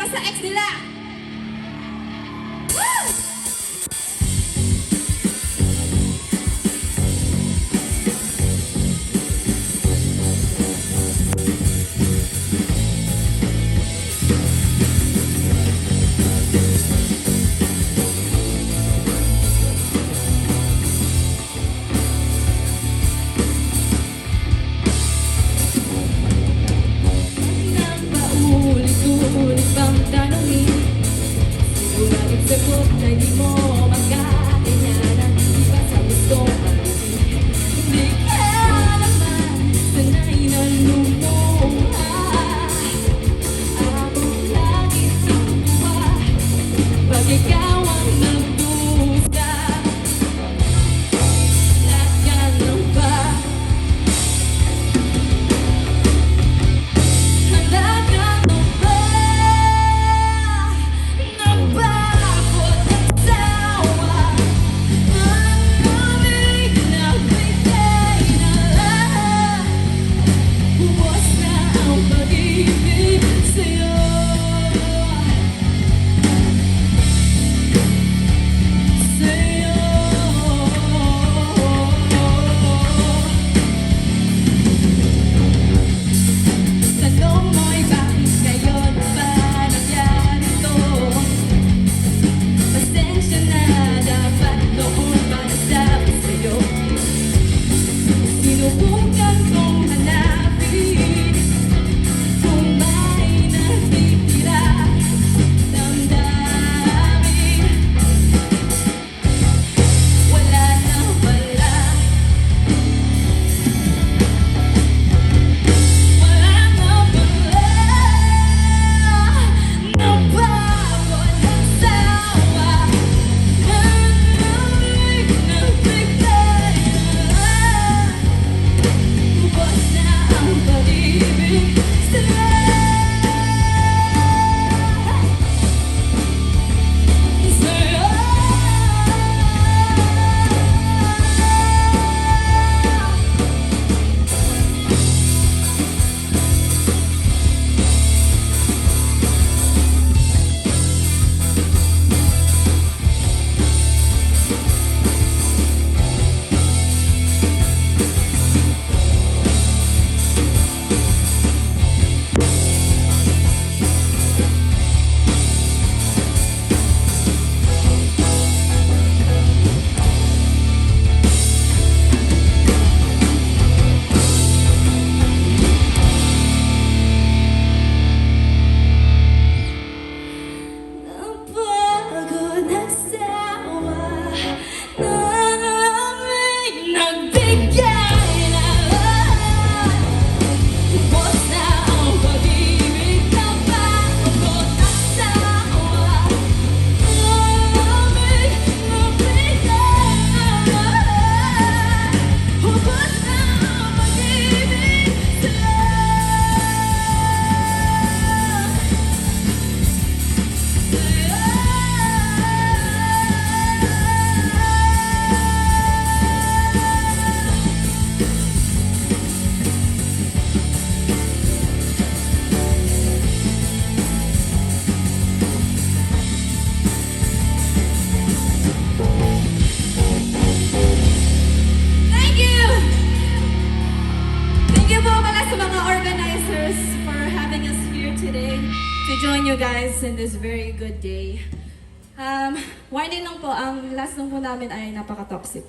pa sa ex nila. Woo! Ulit bang tanongin? Siguradong sagot na di mo magkakayanan. Iba sa gustong marinig. Hindi ka naman sanay na lumuhay. Ako lagi tuwa pag ikaw ang nagduda. Lahat ka lang ba? To join you guys in this very good day. Winding lang po, ang last lang po namin ay napaka-toxic.